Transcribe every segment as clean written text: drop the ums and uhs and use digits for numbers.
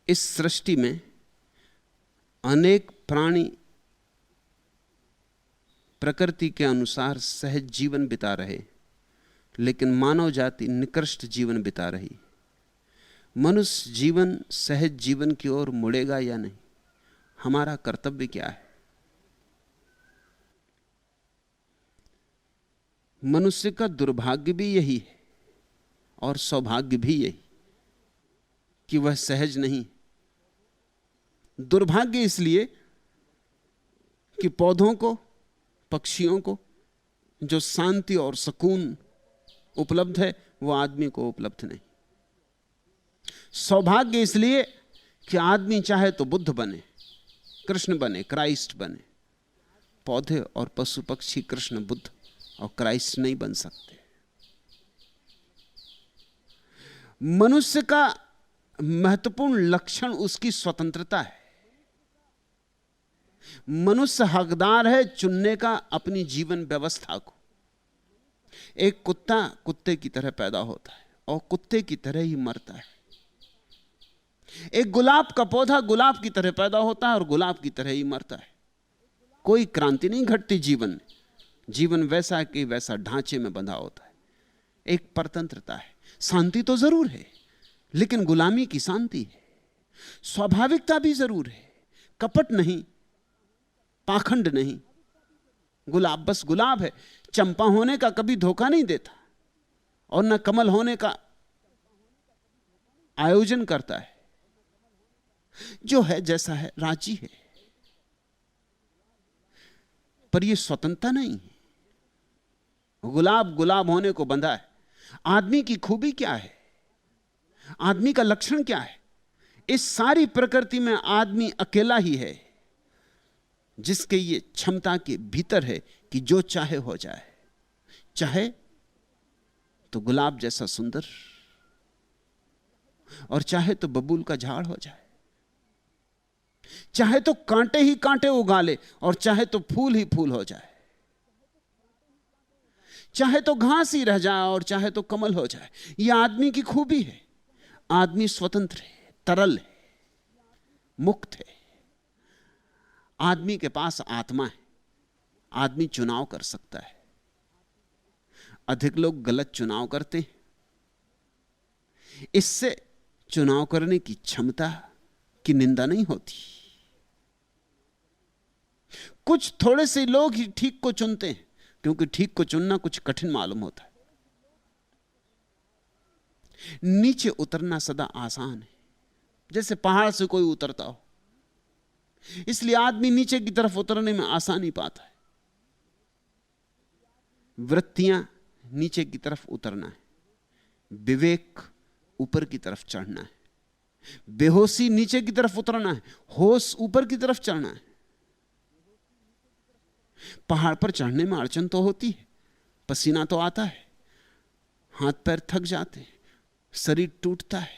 इस सृष्टि में अनेक प्राणी प्रकृति के अनुसार सहज जीवन बिता रहे, लेकिन मानव जाति निकृष्ट जीवन बिता रही। मनुष्य जीवन सहज जीवन की ओर मुड़ेगा या नहीं, हमारा कर्तव्य क्या है? मनुष्य का दुर्भाग्य भी यही है और सौभाग्य भी यही कि वह सहज नहीं। दुर्भाग्य इसलिए कि पौधों को, पक्षियों को जो शांति और सुकून उपलब्ध है वो आदमी को उपलब्ध नहीं। सौभाग्य इसलिए कि आदमी चाहे तो बुद्ध बने, कृष्ण बने, क्राइस्ट बने। पौधे और पशु पक्षी कृष्ण, बुद्ध और क्राइस्ट नहीं बन सकते। मनुष्य का महत्वपूर्ण लक्षण उसकी स्वतंत्रता है। मनुष्य हकदार है चुनने का अपनी जीवन व्यवस्था को। एक कुत्ता कुत्ते की तरह पैदा होता है और कुत्ते की तरह ही मरता है। एक गुलाब का पौधा गुलाब की तरह पैदा होता है और गुलाब की तरह ही मरता है। कोई क्रांति नहीं घटती जीवन में। जीवन वैसा कि वैसा ढांचे में बंधा होता है। एक परतंत्रता है। शांति तो जरूर है, लेकिन गुलामी की शांति है। स्वाभाविकता भी जरूर है, कपट नहीं, पाखंड नहीं। गुलाब बस गुलाब है। चंपा होने का कभी धोखा नहीं देता और न कमल होने का आयोजन करता है। जो है जैसा है राजी है, पर यह स्वतंत्रता नहीं है। गुलाब गुलाब होने को बंधा है। आदमी की खूबी क्या है? आदमी का लक्षण क्या है? इस सारी प्रकृति में आदमी अकेला ही है जिसके ये क्षमता के भीतर है कि जो चाहे हो जाए। चाहे तो गुलाब जैसा सुंदर और चाहे तो बबूल का झाड़ हो जाए। चाहे तो कांटे ही कांटे उगा ले और चाहे तो फूल ही फूल हो जाए। चाहे तो घास ही रह जाए और चाहे तो कमल हो जाए। यह आदमी की खूबी है। आदमी स्वतंत्र है, तरल है, मुक्त है। आदमी के पास आत्मा है। आदमी चुनाव कर सकता है। अधिक लोग गलत चुनाव करते हैं। इससे चुनाव करने की क्षमता की निंदा नहीं होती। कुछ थोड़े से लोग ही ठीक को चुनते हैं, क्योंकि ठीक को चुनना कुछ कठिन मालूम होता है। नीचे उतरना सदा आसान है, जैसे पहाड़ से कोई उतरता हो। इसलिए आदमी नीचे की तरफ उतरने में आसानी पाता है। वृत्तियां नीचे की तरफ उतरना है, विवेक ऊपर की तरफ चढ़ना है, बेहोशी नीचे की तरफ उतरना है, होश ऊपर की तरफ चढ़ना है। पहाड़ पर चढ़ने में अड़चन तो होती है, पसीना तो आता है, हाथ पैर थक जाते हैं, शरीर टूटता है,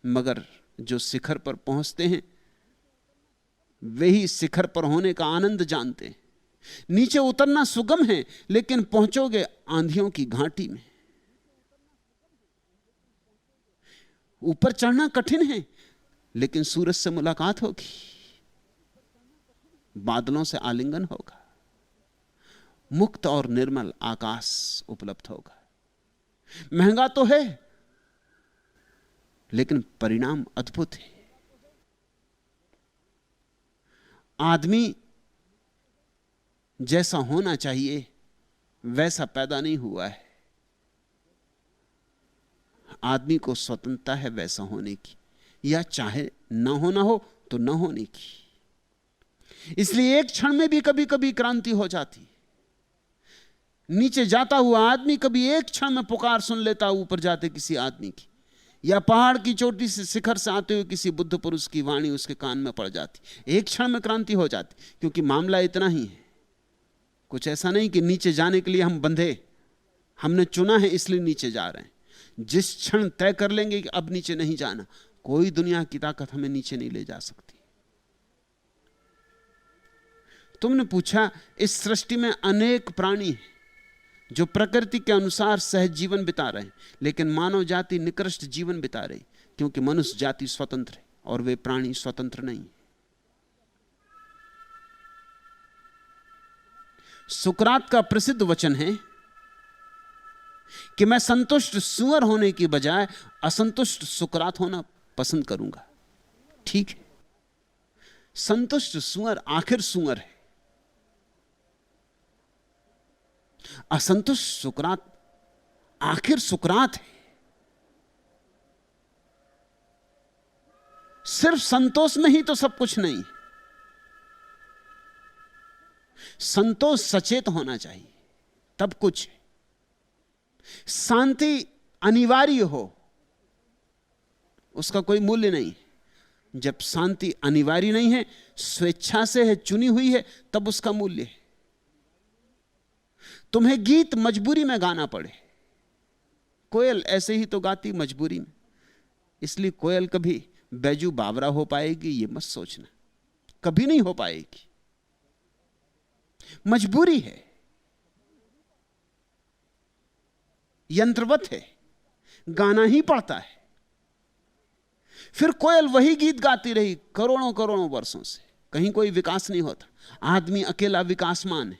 मगर जो शिखर पर पहुंचते हैं वे ही शिखर पर होने का आनंद जानते हैं। नीचे उतरना सुगम है, लेकिन पहुंचोगे आंधियों की घाटी में। ऊपर चढ़ना कठिन है, लेकिन सूरज से मुलाकात होगी, बादलों से आलिंगन होगा, मुक्त और निर्मल आकाश उपलब्ध होगा। महंगा तो है, लेकिन परिणाम अद्भुत है। आदमी जैसा होना चाहिए वैसा पैदा नहीं हुआ है। आदमी को स्वतंत्रता है वैसा होने की, या चाहे ना होना हो तो ना होने की। इसलिए एक क्षण में भी कभी कभी क्रांति हो जाती। नीचे जाता हुआ आदमी कभी एक क्षण में पुकार सुन लेता ऊपर जाते किसी आदमी की, या पहाड़ की चोटी से शिखर से आते हुए किसी बुद्ध पुरुष की वाणी उसके कान में पड़ जाती। एक क्षण में क्रांति हो जाती, क्योंकि मामला इतना ही है। कुछ ऐसा नहीं कि नीचे जाने के लिए हम बंधे, हमने चुना है इसलिए नीचे जा रहे हैं। जिस क्षण तय कर लेंगे कि अब नीचे नहीं जाना, कोई दुनिया की ताकत हमें नीचे नहीं ले जा सकती। तुमने पूछा, इस सृष्टि में अनेक प्राणी हैं जो प्रकृति के अनुसार सहज जीवन बिता रहे हैं, लेकिन मानव जाति निकृष्ट जीवन बिता रही। क्योंकि मनुष्य जाति स्वतंत्र है और वे प्राणी स्वतंत्र नहीं। सुकरात का प्रसिद्ध वचन है कि मैं संतुष्ट सूअर होने की बजाय असंतुष्ट सुकरात होना पसंद करूंगा। ठीक है, संतुष्ट सूअर आखिर सूअर है, असंतुष्ट सुकरात आखिर सुकरात है। सिर्फ संतोष में ही तो सब कुछ नहीं। संतोष सचेत होना चाहिए, तब कुछ है। शांति अनिवार्य हो, उसका कोई मूल्य नहीं। जब शांति अनिवार्य नहीं है, स्वेच्छा से है, चुनी हुई है, तब उसका मूल्य है। तुम्हें गीत मजबूरी में गाना पड़े, कोयल ऐसे ही तो गाती मजबूरी में, इसलिए कोयल कभी बैजू बावरा हो पाएगी ये मत सोचना, कभी नहीं हो पाएगी। मजबूरी है, यंत्रवत है, गाना ही पड़ता है। फिर कोयल वही गीत गाती रही करोड़ों करोड़ों वर्षों से, कहीं कोई विकास नहीं होता। आदमी अकेला विकासमान है।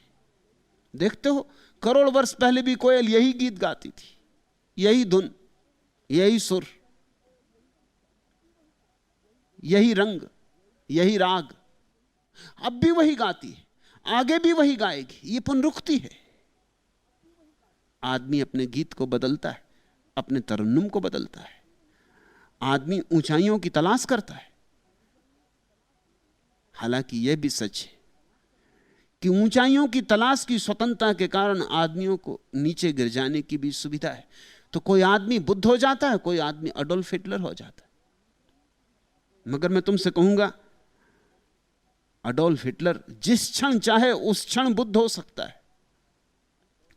देखते हो, करोड़ वर्ष पहले भी कोयल यही गीत गाती थी, यही धुन, यही सुर, यही रंग, यही राग। अब भी वही गाती है, आगे भी वही गाएगी। ये पुनरुक्ति है। आदमी अपने गीत को बदलता है, अपने तरन्नुम को बदलता है। आदमी ऊंचाइयों की तलाश करता है। हालांकि यह भी सच है कि ऊंचाइयों की तलाश की स्वतंत्रता के कारण आदमियों को नीचे गिर जाने की भी सुविधा है। तो कोई आदमी बुद्ध हो जाता है, कोई आदमी अडोल्फ हिटलर हो जाता है। मगर मैं तुमसे कहूंगा, अडोल्फ हिटलर जिस क्षण चाहे उस क्षण बुद्ध हो सकता है,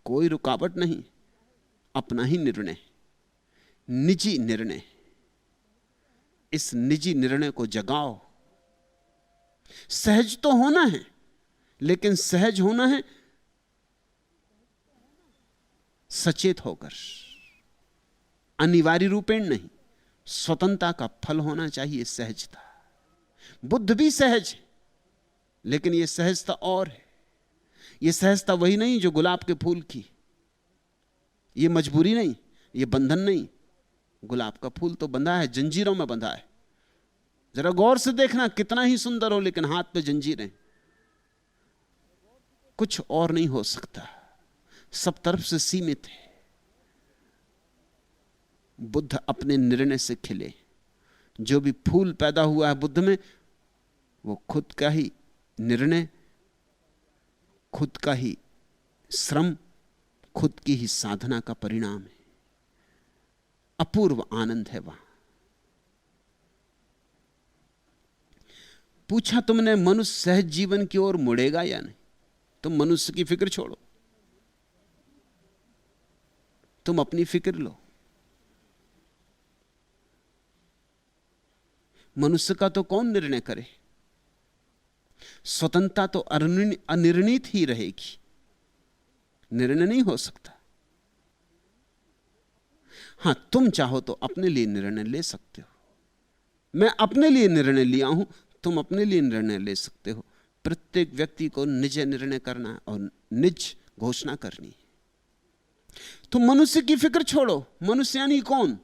कोई रुकावट नहीं। अपना ही निर्णय, निजी निर्णय। इस निजी निर्णय को जगाओ। सहज तो होना है, लेकिन सहज होना है सचेत होकर, अनिवार्य रूपेण नहीं। स्वतंत्रता का फल होना चाहिए सहजता। बुद्ध भी सहज है, लेकिन यह सहजता और है। यह सहजता वही नहीं जो गुलाब के फूल की। यह मजबूरी नहीं, यह बंधन नहीं। गुलाब का फूल तो बंधा है, जंजीरों में बंधा है। जरा गौर से देखना, कितना ही सुंदर हो, लेकिन हाथ पे जंजीरें। कुछ और नहीं हो सकता, सब तरफ से सीमित है। बुद्ध अपने निर्णय से खिले। जो भी फूल पैदा हुआ है बुद्ध में, वो खुद का ही निर्णय, खुद का ही श्रम, खुद की ही साधना का परिणाम है। अपूर्व आनंद है वहां। पूछा तुमने, मनुष्य सहज जीवन की ओर मुड़ेगा या नहीं? तुम मनुष्य की फिक्र छोड़ो, तुम अपनी फिक्र लो। मनुष्य का तो कौन निर्णय करे? स्वतंत्रता तो अनिर्णित ही रहेगी, निर्णय नहीं हो सकता। हां, तुम चाहो तो अपने लिए निर्णय ले सकते हो। मैं अपने लिए निर्णय लिया हूं, तुम अपने लिए निर्णय ले सकते हो। प्रत्येक व्यक्ति को निज निर्णय करना है और निज घोषणा करनी है। तुम मनुष्य की फिक्र छोड़ो। मनुष्य यानी कौन?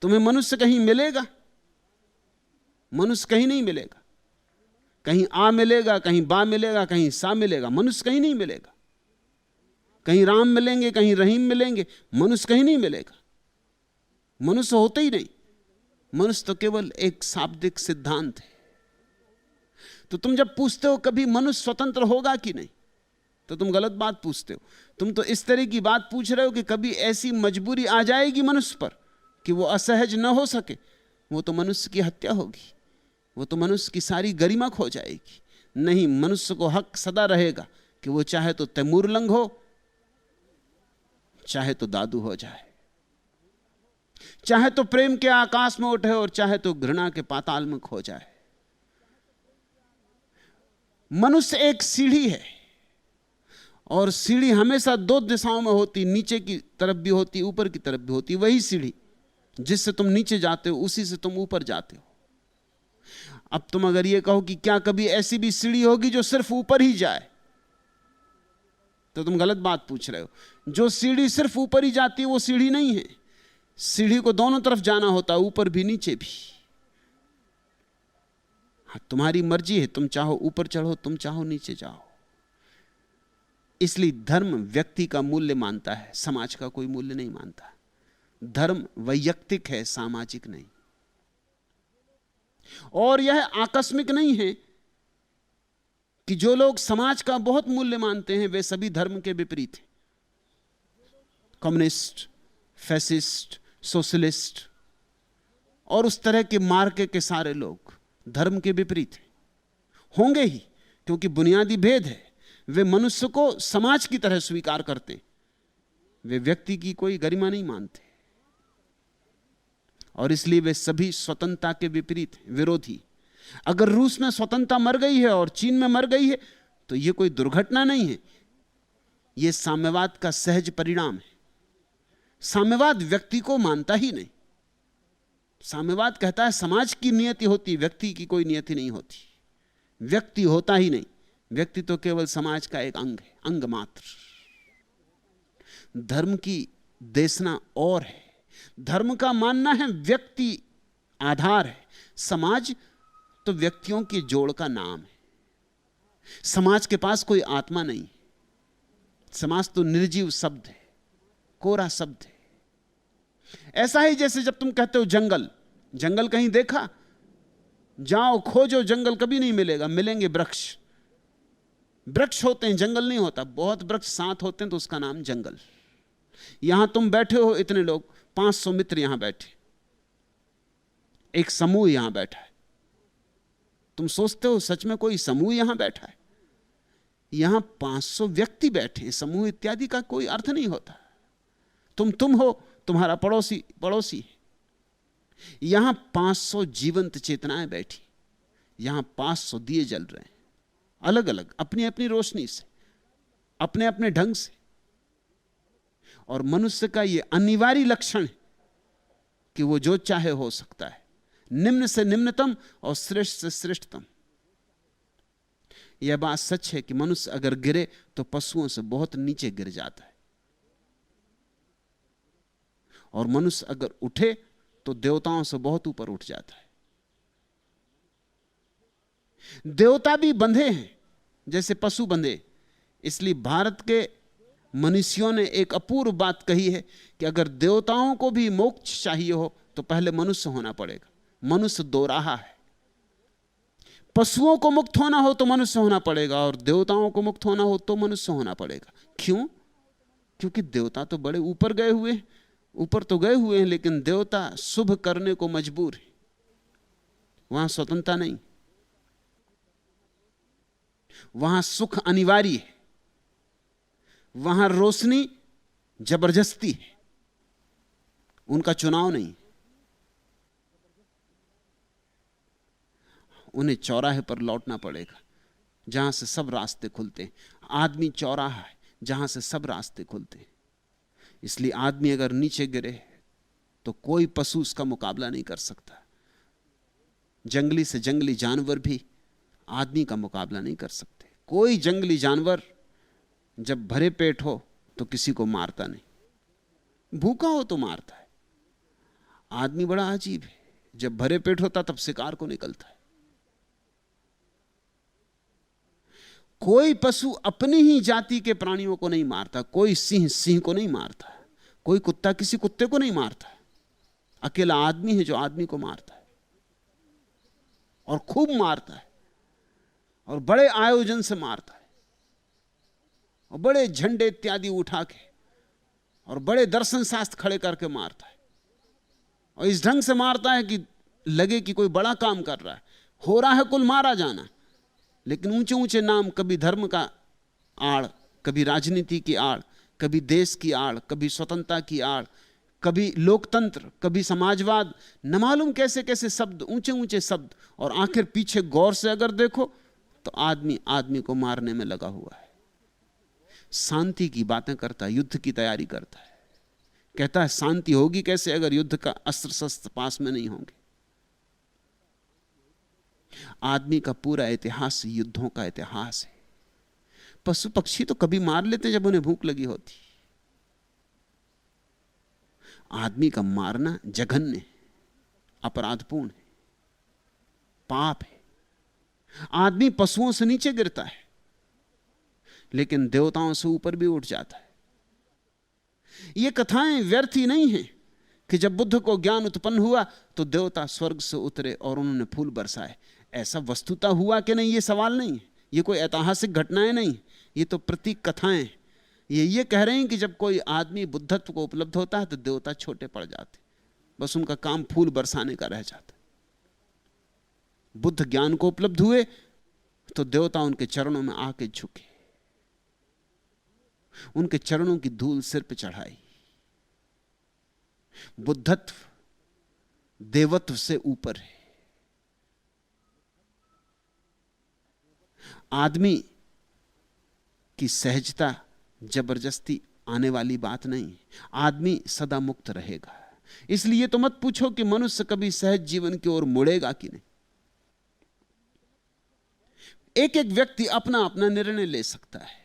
तुम्हें मनुष्य कहीं मिलेगा? मनुष्य कहीं नहीं मिलेगा। कहीं आ मिलेगा, कहीं बा मिलेगा, कहीं सा मिलेगा। मनुष्य कहीं नहीं मिलेगा। कहीं राम मिलेंगे, कहीं रहीम मिलेंगे। मनुष्य कहीं नहीं मिलेगा। मनुष्य होते ही नहीं। मनुष्य तो केवल एक शाब्दिक सिद्धांत है। तो तुम जब पूछते हो कभी मनुष्य स्वतंत्र होगा कि नहीं, तो तुम गलत बात पूछते हो। तुम तो इस तरह की बात पूछ रहे हो कि कभी ऐसी मजबूरी आ जाएगी मनुष्य पर कि वो असहज न हो सके। वो तो मनुष्य की हत्या होगी, वो तो मनुष्य की सारी गरिमा खो जाएगी। नहीं, मनुष्य को हक सदा रहेगा कि वो चाहे तो तैमूर लंग हो, चाहे तो दादू हो जाए, चाहे तो प्रेम के आकाश में उठे और चाहे तो घृणा के पाताल में खो जाए। मनुष्य एक सीढ़ी है और सीढ़ी हमेशा दो दिशाओं में होती, नीचे की तरफ भी होती, ऊपर की तरफ भी होती। वही सीढ़ी जिससे तुम नीचे जाते हो उसी से तुम ऊपर जाते हो। अब तुम अगर ये कहो कि क्या कभी ऐसी भी सीढ़ी होगी जो सिर्फ ऊपर ही जाए, तो तुम गलत बात पूछ रहे हो। जो सीढ़ी सिर्फ ऊपर ही जाती है वो सीढ़ी नहीं है। सीढ़ी को दोनों तरफ जाना होता है, ऊपर भी नीचे भी। हाँ, तुम्हारी मर्जी है, तुम चाहो ऊपर चढ़ो, तुम चाहो नीचे जाओ। इसलिए धर्म व्यक्ति का मूल्य मानता है, समाज का कोई मूल्य नहीं मानता। धर्म वैयक्तिक है, सामाजिक नहीं। और यह आकस्मिक नहीं है कि जो लोग समाज का बहुत मूल्य मानते हैं वे सभी धर्म के विपरीत हैं। कम्युनिस्ट, फैसिस्ट, सोशलिस्ट और उस तरह के मार्के के सारे लोग धर्म के विपरीत हैं, होंगे ही, क्योंकि बुनियादी भेद है। वे मनुष्य को समाज की तरह स्वीकार करते हैं, वे व्यक्ति की कोई गरिमा नहीं मानते, और इसलिए वे सभी स्वतंत्रता के विपरीत हैं, विरोधी। अगर रूस में स्वतंत्रता मर गई है और चीन में मर गई है तो यह कोई दुर्घटना नहीं है, यह साम्यवाद का सहज परिणाम है। साम्यवाद व्यक्ति को मानता ही नहीं। साम्यवाद कहता है समाज की नियति होती, व्यक्ति की कोई नियति नहीं होती। व्यक्ति होता ही नहीं, व्यक्ति तो केवल समाज का एक अंग है, अंग मात्र। धर्म की देशना और है। धर्म का मानना है व्यक्ति आधार है, समाज तो व्यक्तियों के जोड़ का नाम है। समाज के पास कोई आत्मा नहीं, समाज तो निर्जीव शब्द है, कोरा शब्द है। ऐसा ही जैसे जब तुम कहते हो जंगल, जंगल कहीं देखा? जाओ खोजो, जंगल कभी नहीं मिलेगा। मिलेंगे वृक्ष, वृक्ष होते हैं, जंगल नहीं होता। बहुत वृक्ष साथ होते हैं तो उसका नाम जंगल। यहां तुम बैठे हो, इतने लोग, 500 मित्र यहां बैठे, एक समूह यहां बैठा है। तुम सोचते हो सच में कोई समूह यहां बैठा है? यहां 500 व्यक्ति बैठे, समूह इत्यादि का कोई अर्थ नहीं होता। तुम हो, तुम्हारा पड़ोसी पड़ोसी है। यहां 500 जीवंत चेतनाएं बैठी, यहां 500 दिए जल रहे हैं, अलग अलग, अपनी अपनी रोशनी से, अपने अपने ढंग से। और मनुष्य का यह अनिवार्य लक्षण है कि वो जो चाहे हो सकता है, निम्न से निम्नतम और श्रेष्ठ से श्रेष्ठतम। यह बात सच है कि मनुष्य अगर गिरे तो पशुओं से बहुत नीचे गिर जाता है, और मनुष्य अगर उठे तो देवताओं से बहुत ऊपर उठ जाता है। देवता भी बंधे हैं जैसे पशु बंधे। इसलिए भारत के मनीषियों ने एक अपूर्व बात कही है कि अगर देवताओं को भी मोक्ष चाहिए हो तो पहले मनुष्य होना पड़ेगा। मनुष्य दो राह है। पशुओं को मुक्त होना हो तो मनुष्य होना पड़ेगा, और देवताओं को मुक्त होना हो तो मनुष्य होना पड़ेगा। क्यों? क्योंकि देवता तो बड़े ऊपर गए हुए हैं, ऊपर तो गए हुए हैं, लेकिन देवता शुभ करने को मजबूर है। वहां स्वतंत्रता नहीं, वहां सुख अनिवार्य है, वहां रोशनी जबरदस्ती है, उनका चुनाव नहीं। उन्हें चौराहे पर लौटना पड़ेगा जहां से सब रास्ते खुलते हैं। आदमी चौराहा है जहां से सब रास्ते खुलते हैं। इसलिए आदमी अगर नीचे गिरे तो कोई पशु उसका मुकाबला नहीं कर सकता। जंगली से जंगली जानवर भी आदमी का मुकाबला नहीं कर सकते। कोई जंगली जानवर जब भरे पेट हो तो किसी को मारता नहीं, भूखा हो तो मारता है। आदमी बड़ा अजीब है, जब भरे पेट होता तब शिकार को निकलता है। कोई पशु अपनी ही जाति के प्राणियों को नहीं मारता। कोई सिंह सिंह को नहीं मारता, कोई कुत्ता किसी कुत्ते को नहीं मारता। अकेला आदमी है जो आदमी को मारता है, और खूब मारता है, और बड़े आयोजन से मारता है, और बड़े झंडे इत्यादि उठा के, और बड़े दर्शन शास्त्र खड़े करके मारता है। और इस ढंग से मारता है कि लगे कि कोई बड़ा काम कर रहा है। हो रहा है कुल मारा जाना, लेकिन ऊंचे ऊंचे नाम, कभी धर्म का आड़, कभी राजनीति की आड़, कभी देश की आड़, कभी स्वतंत्रता की आड़, कभी लोकतंत्र, कभी समाजवाद, न मालूम कैसे कैसे शब्द, ऊंचे ऊंचे शब्द। और आखिर पीछे गौर से अगर देखो तो आदमी आदमी को मारने में लगा हुआ है। शांति की बातें करता है, युद्ध की तैयारी करता है। कहता है शांति होगी कैसे अगर युद्ध का अस्त्र शस्त्र पास में नहीं होंगे। आदमी का पूरा इतिहास युद्धों का इतिहास है। पशु पक्षी तो कभी मार लेते जब उन्हें भूख लगी होती। आदमी का मारना जघन्य है, अपराधपूर्ण है, पाप है। आदमी पशुओं से नीचे गिरता है लेकिन देवताओं से ऊपर भी उठ जाता है। ये कथाएं व्यर्थ ही नहीं हैं कि जब बुद्ध को ज्ञान उत्पन्न हुआ तो देवता स्वर्ग से उतरे और उन्होंने फूल बरसाए। ऐसा वस्तुतः हुआ कि नहीं, ये सवाल नहीं है, ये कोई ऐतिहासिक घटनाएं नहीं, ये तो प्रतीक कथाएं। ये कह रहे हैं कि जब कोई आदमी बुद्धत्व को उपलब्ध होता है तो देवता छोटे पड़ जाते, बस उनका काम फूल बरसाने का रह जाता। बुद्ध ज्ञान को उपलब्ध हुए तो देवता उनके चरणों में आके झुके, उनके चरणों की धूल सिर पे चढ़ाई। बुद्धत्व देवत्व से ऊपर है। आदमी की सहजता जबरदस्ती आने वाली बात नहीं। आदमी सदा मुक्त रहेगा। इसलिए तो मत पूछो कि मनुष्य कभी सहज जीवन की ओर मुड़ेगा कि नहीं। एक एक व्यक्ति अपना अपना निर्णय ले सकता है।